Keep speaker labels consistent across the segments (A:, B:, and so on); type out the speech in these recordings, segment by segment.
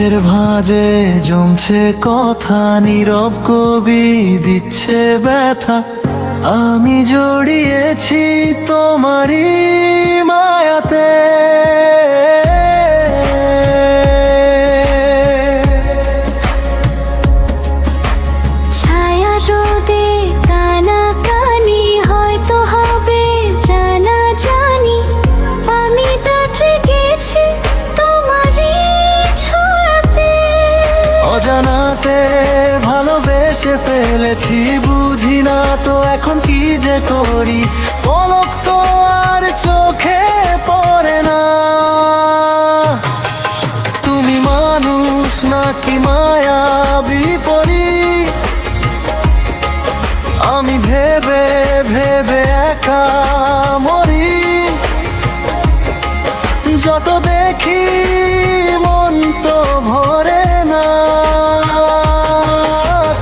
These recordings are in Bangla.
A: চোখের ভাঁজে জমছে কথা, নীরব কবি দিচ্ছে ব্যথা। আমি জড়িয়েছি তোমারই মায়াতে।
B: ছায়া রোদে কানাকানি হয়তো হবে জানা জানি, আমি তাতে গেছি তোমারই ছোঁয়াতে।
A: অজানাতে ভালোবেসে ফেলেছি, বুঝি না তো এখন কি যে করি। পলক তো আর চোখে পড়ে না। তুমি মানুষ নাকি মায়াবী পরী, আমি ভেবে ভেবে একা মরি। যত দেখি মন তো ভরে না।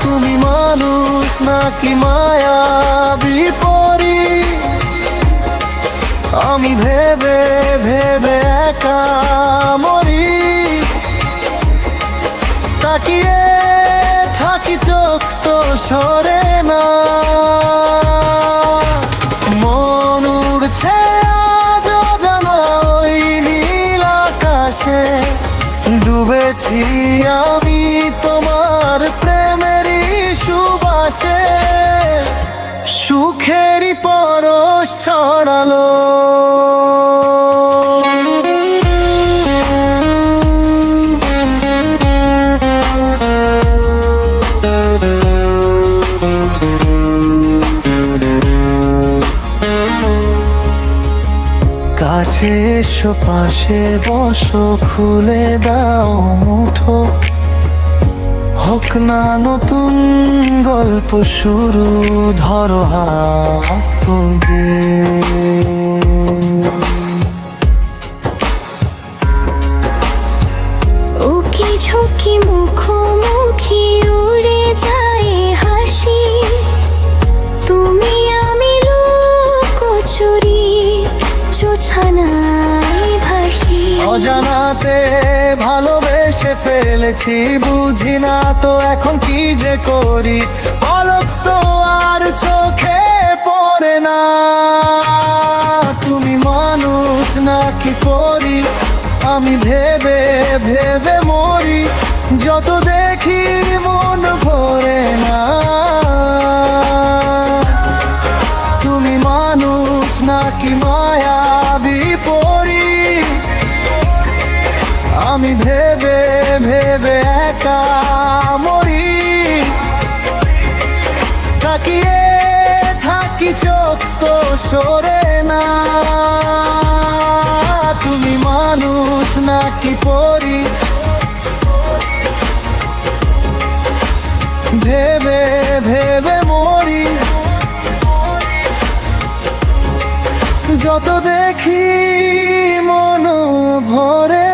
A: তুমি মানুষ নাকি মায়াবী পরী, আমি ভেবে ভেবে একা মরি। তাকিয়ে থাকি চোখ তো সরে না। মন উড়ছে আজ অজানা ওই নীল আকাশে, ডুবেছি আমি তোমার প্রেমেরই সুবাসে। সুখেরই পরশ ছড়ালো। কাছে এসো, পাশে বসো, খুলে দাও মুঠো। হোক না নতুন গল্প শুরু, ধরো হাত
B: উকি ঝুঁকি মুখোমুখি উড়ে যায় হাসি, তুমি আমি লুকোচুরি জোছানায় ভাসি।
A: অজানাতে ভালোবেসে ফেলেছি, বুঝি না তো এখন কি যে করি। পলক তো আর চোখে পড়ে না। তুমি মানুষ নাকি পরী, আমি ভেবে ভেবে মরি। যত দেখি মন ভরে না। তুমি মানুষ নাকি মায়াবী পরী, আমি ভেবে ভেবে একা মরি। তাকিয়ে থাকি চোখ তো সরে না। তুমি মানুষ নাকি পরী, ভেবে ভেবে মরি। যত দেখি মন ভরে